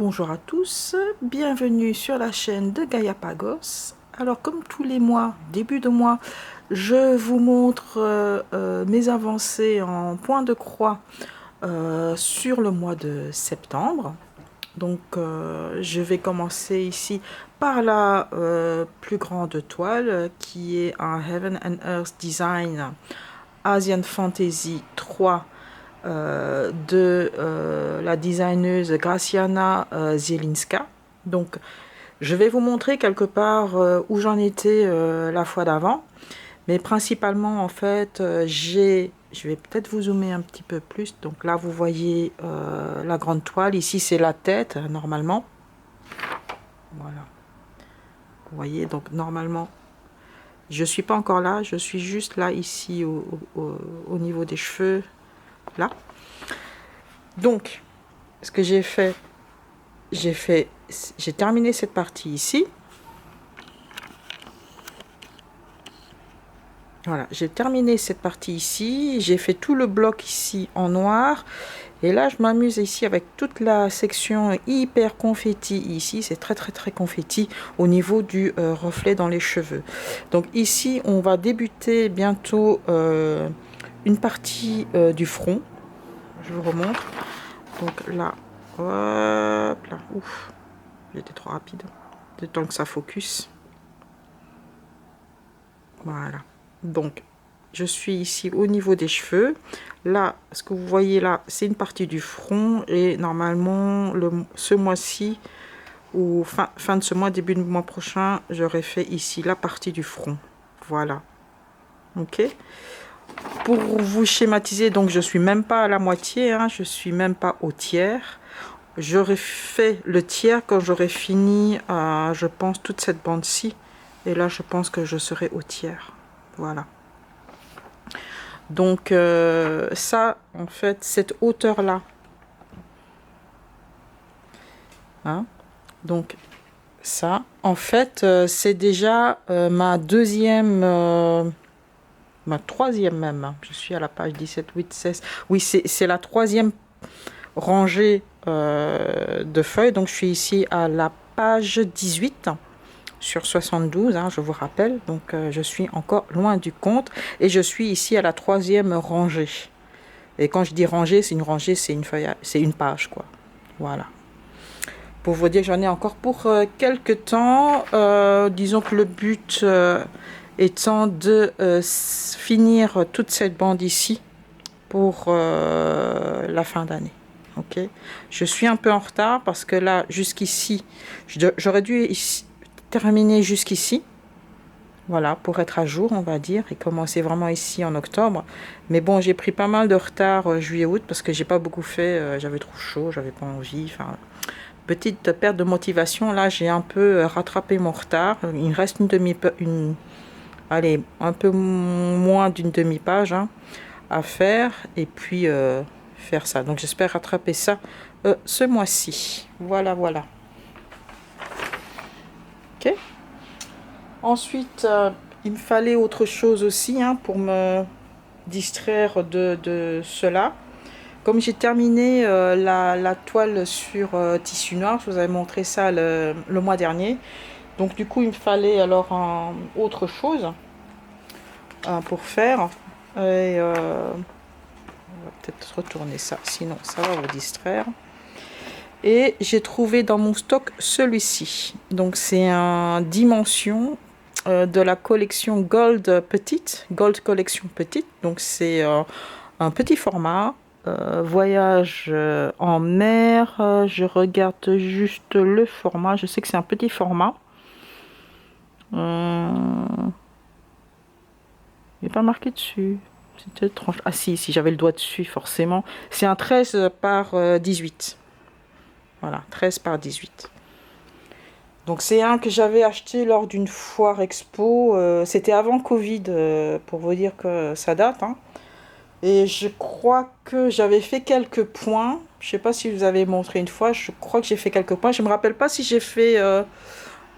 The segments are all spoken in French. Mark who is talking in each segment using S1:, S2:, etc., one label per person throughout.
S1: Bonjour à tous, bienvenue sur la chaîne de Gaia Pagos. Alors comme tous les mois, début de mois, je vous montre mes avancées en point de croix sur le mois de septembre. Donc je vais commencer ici par la plus grande toile qui est un Heaven and Earth Design Asian Fantasy 3 de la designeuse Graciana Zielinska. Donc je vais vous montrer quelque part où j'en étais la fois d'avant, mais principalement en fait je vais peut-être vous zoomer un petit peu plus. Donc là vous voyez la grande toile, ici c'est la tête normalement, voilà, vous voyez. Donc normalement je suis pas encore là, je suis juste là ici au niveau des cheveux là. Donc ce que j'ai terminé cette partie ici. Voilà, j'ai terminé cette partie ici, j'ai fait tout le bloc ici en noir, et là je m'amuse ici avec toute la section hyper confetti ici. C'est très confetti au niveau du reflet dans les cheveux. Donc ici on va débuter bientôt une partie du front. Je vous remontre. Donc là, hop là, ouf, j'étais trop rapide, le temps que ça focus. Voilà, donc je suis ici au niveau des cheveux. Là, ce que vous voyez là, c'est une partie du front, et normalement ce mois-ci ou fin de ce mois, début du mois prochain, j'aurai fait ici la partie du front. Voilà, ok. Pour vous schématiser, donc je suis même pas à la moitié, hein, je suis même pas au tiers. J'aurais fait le tiers quand j'aurai fini, je pense, toute cette bande-ci. Et là, je pense que je serai au tiers. Voilà. Donc, ça, en fait, cette hauteur-là. Hein, donc, ça, en fait, c'est déjà ma troisième même. Hein. Je suis à la page 17, 8, 16. Oui, c'est la troisième rangée de feuilles. Donc, je suis ici à la page 18. Sur 72, hein, je vous rappelle. Donc je suis encore loin du compte, et je suis ici à la troisième rangée. Et quand je dis rangée, c'est une rangée, c'est une feuille, c'est une page, quoi. Voilà, pour vous dire que j'en ai encore pour quelques temps. Disons que le but étant de finir toute cette bande ici pour la fin d'année. Ok, je suis un peu en retard parce que là jusqu'ici j'aurais dû terminer jusqu'ici, voilà, pour être à jour, on va dire, et commencer vraiment ici en octobre. Mais bon, j'ai pris pas mal de retard juillet-août parce que j'ai pas beaucoup fait, j'avais trop chaud, j'avais pas envie, enfin, petite perte de motivation. Là, j'ai un peu rattrapé mon retard. Il me reste allez, un peu moins d'une demi-page hein, à faire, et puis faire ça. Donc j'espère rattraper ça ce mois-ci. Voilà. Ok. Ensuite, il me fallait autre chose aussi hein, pour me distraire de cela. Comme j'ai terminé la toile sur tissu noir, je vous avais montré ça le mois dernier. Donc du coup, il me fallait alors autre chose pour faire. Et on va peut-être retourner ça, sinon ça va vous distraire. Et j'ai trouvé dans mon stock celui-ci. Donc c'est un dimension de la collection Gold Petite, Gold Collection Petite. Donc c'est un petit format, voyage en mer. Je regarde juste le format. Je sais que c'est un petit format. Il n'est pas marqué dessus. C'est étrange. Ah si, j'avais le doigt dessus forcément. C'est un 13 par 18. Voilà, 13 par 18. Donc c'est un que j'avais acheté lors d'une foire expo. C'était avant Covid, pour vous dire que ça date. Hein. Et je crois que j'avais fait quelques points. Je ne sais pas si je vous avez montré une fois. Je crois que j'ai fait quelques points. Je ne me rappelle pas si j'ai fait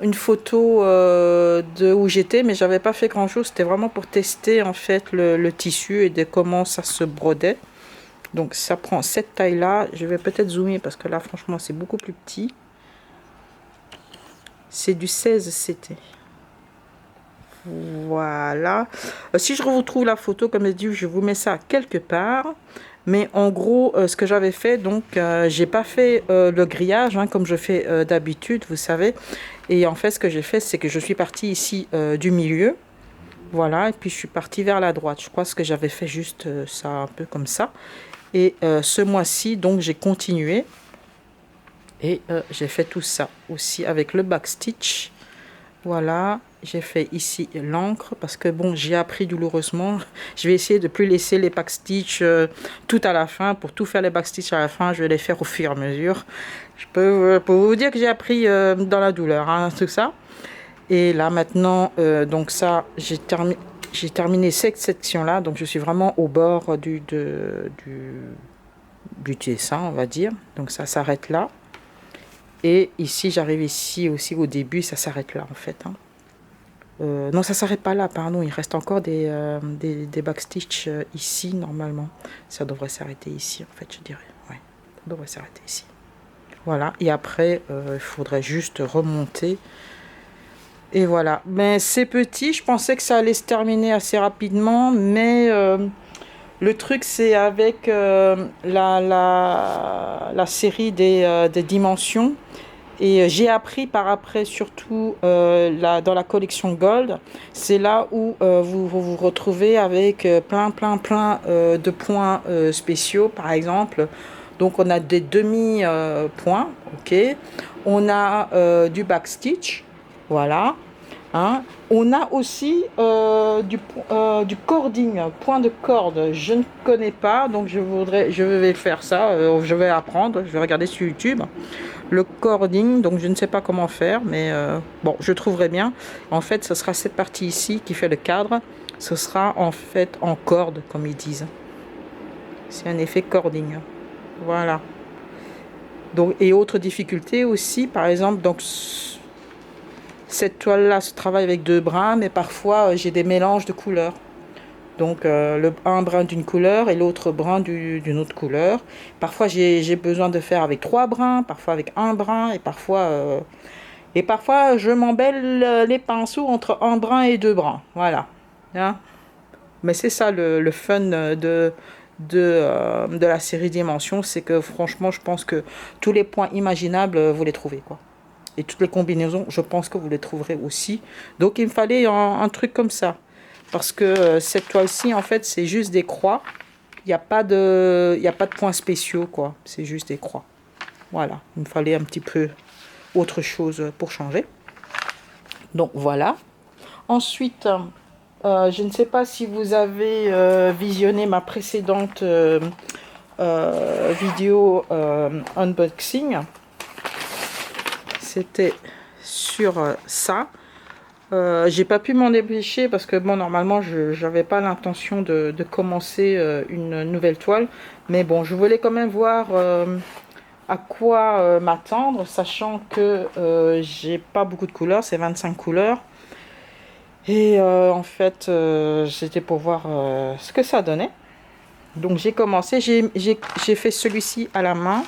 S1: une photo de où j'étais, mais j'avais pas fait grand chose. C'était vraiment pour tester en fait le tissu et de comment ça se brodait. Donc ça prend cette taille là, je vais peut-être zoomer parce que là franchement c'est beaucoup plus petit. C'est du 16 CT. Voilà. Si je retrouve la photo, comme je dis, je vous mets ça quelque part. Mais en gros, ce que j'avais fait, donc, j'ai pas fait le grillage, hein, comme je fais d'habitude, vous savez. Et en fait, ce que j'ai fait, c'est que je suis partie ici du milieu. Voilà, et puis je suis partie vers la droite. Je crois que j'avais fait juste ça, un peu comme ça. Et ce mois-ci, donc, j'ai continué. Et j'ai fait tout ça aussi avec le backstitch. Voilà, j'ai fait ici l'encre parce que bon, j'ai appris douloureusement. Je vais essayer de plus laisser les backstitch tout à la fin. Pour tout faire les backstitch à la fin, je vais les faire au fur et à mesure. Je peux pour vous dire que j'ai appris dans la douleur, hein, tout ça. Et là maintenant, donc ça, j'ai terminé cette section-là. Donc je suis vraiment au bord du dessin, on va dire. Donc ça s'arrête là. Et ici, j'arrive ici aussi au début, ça s'arrête là en fait. Hein. Non, ça s'arrête pas là, pardon. Il reste encore des backstitch ici normalement. Ça devrait s'arrêter ici en fait, je dirais. Ouais, ça devrait s'arrêter ici. Voilà. Et après, il faudrait juste remonter. Et voilà. Mais c'est petit. Je pensais que ça allait se terminer assez rapidement, mais le truc c'est avec la série des dimensions. Et j'ai appris par après, surtout dans la collection Gold, c'est là où vous vous retrouvez avec plein de points spéciaux, par exemple. Donc on a des demi-points, ok. On a du backstitch, voilà. Hein. On a aussi du cording, point de corde. Je ne connais pas, donc je vais faire ça. Je vais apprendre, je vais regarder sur YouTube. Le cording, donc je ne sais pas comment faire, mais bon, je trouverai bien. En fait, ce sera cette partie ici qui fait le cadre. Ce sera en fait en corde, comme ils disent. C'est un effet cording. Voilà. Donc, et autre difficulté aussi, par exemple, donc cette toile-là se travaille avec 2 brins, mais parfois j'ai des mélanges de couleurs. Donc un brin d'une couleur et l'autre brin d'une autre couleur. Parfois j'ai besoin de faire avec 3 brins, parfois avec 1 brin et parfois je m'embelle les pinceaux entre 1 brin et 2 brins. Voilà. Hein. Mais c'est ça le fun de la série Dimension, c'est que franchement je pense que tous les points imaginables vous les trouvez quoi. Et toutes les combinaisons, je pense que vous les trouverez aussi. Donc il me fallait un truc comme ça. Parce que cette toile-ci, en fait, c'est juste des croix. Il n'y a pas de points spéciaux, quoi. C'est juste des croix. Voilà. Il me fallait un petit peu autre chose pour changer. Donc, voilà. Ensuite, je ne sais pas si vous avez visionné ma précédente vidéo unboxing. C'était sur ça. J'ai pas pu m'en dépêcher parce que bon, normalement je n'avais pas l'intention de commencer une nouvelle toile, mais bon, je voulais quand même voir à quoi m'attendre, sachant que j'ai pas beaucoup de couleurs, c'est 25 couleurs, et en fait c'était pour voir ce que ça donnait. Donc j'ai commencé, j'ai fait celui-ci à la main,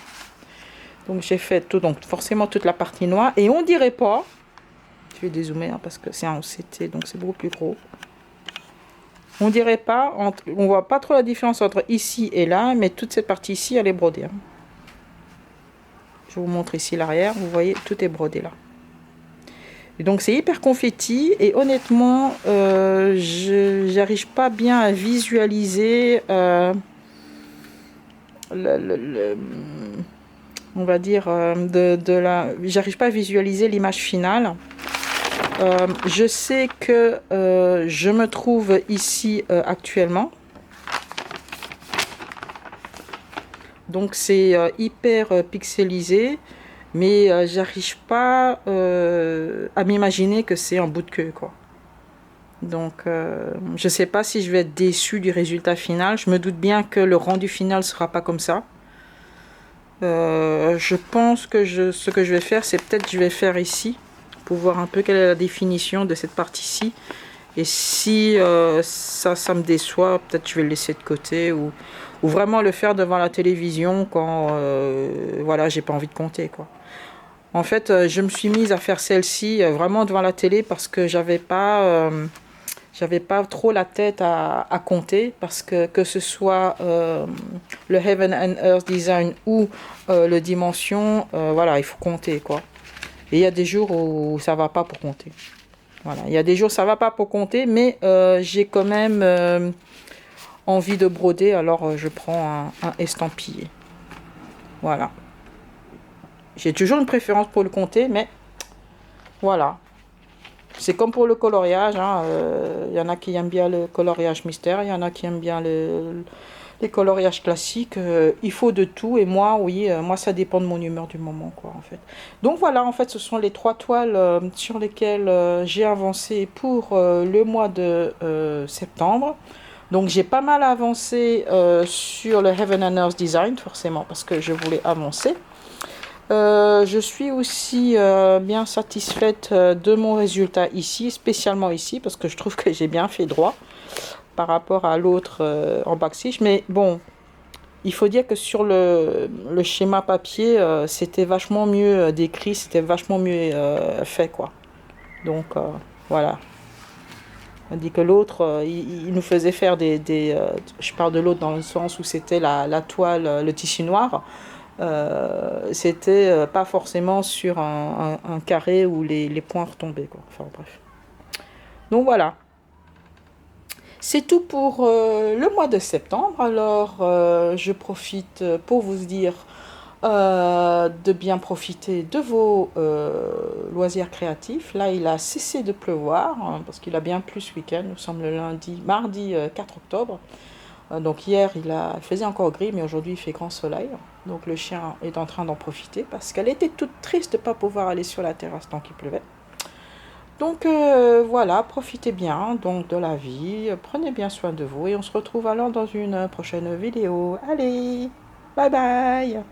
S1: donc j'ai fait tout, donc forcément toute la partie noire, et on dirait pas. Je vais dézoomer hein, parce que c'est un OCT, donc c'est beaucoup plus gros. On dirait pas, on voit pas trop la différence entre ici et là, mais toute cette partie ici, elle est brodée. Hein. Je vous montre ici l'arrière, vous voyez, tout est brodé là. Et donc c'est hyper confetti et honnêtement, je n'arrive pas bien à visualiser on va dire j'arrive pas à visualiser l'image finale. Je sais que je me trouve ici actuellement. Donc c'est hyper pixelisé, mais j'arrive pas à m'imaginer que c'est un bout de queue quoi. Donc je sais pas si je vais être déçue du résultat final. Je me doute bien que le rendu final sera pas comme ça. Je pense que ce que je vais faire, c'est peut-être je vais faire ici pour voir un peu quelle est la définition de cette partie-ci. Et si ça me déçoit, peut-être je vais le laisser de côté ou vraiment le faire devant la télévision quand voilà, j'ai pas envie de compter, quoi. En fait, je me suis mise à faire celle-ci vraiment devant la télé parce que j'avais pas trop la tête à compter, parce que ce soit le Heaven and Earth Design ou le Dimension, voilà, il faut compter, quoi. Et il y a des jours où ça va pas pour compter. Voilà, il y a des jours où ça va pas pour compter, mais j'ai quand même envie de broder, alors je prends un estampillé. Voilà. J'ai toujours une préférence pour le compter, mais voilà. C'est comme pour le coloriage, hein. Y en a qui aiment bien le coloriage mystère, il y en a qui aiment bien les coloriages classiques. Il faut de tout, et moi, oui, moi ça dépend de mon humeur du moment, quoi, en fait. Donc voilà, en fait, ce sont les 3 toiles sur lesquelles j'ai avancé pour le mois de septembre. Donc j'ai pas mal avancé sur le Heaven and Earth Design, forcément, parce que je voulais avancer. Je suis aussi bien satisfaite de mon résultat ici, spécialement ici, parce que je trouve que j'ai bien fait droit par rapport à l'autre en backstitch. Mais bon, il faut dire que sur le schéma papier, c'était vachement mieux décrit, c'était vachement mieux fait, quoi. Donc voilà. On dit que l'autre, il nous faisait faire je parle de l'autre dans le sens où c'était la toile, le tissu noir. C'était pas forcément sur un carré où les points retombaient, quoi. Enfin bref. Donc voilà. C'est tout pour le mois de septembre. Alors je profite pour vous dire de bien profiter de vos loisirs créatifs. Là, il a cessé de pleuvoir, hein, parce qu'il a bien plu ce week-end. Nous sommes le mardi 4 octobre. Donc hier, il faisait encore gris, mais aujourd'hui, il fait grand soleil. Donc le chien est en train d'en profiter parce qu'elle était toute triste de ne pas pouvoir aller sur la terrasse tant qu'il pleuvait. Donc voilà, profitez bien donc de la vie, prenez bien soin de vous et on se retrouve alors dans une prochaine vidéo. Allez, bye bye!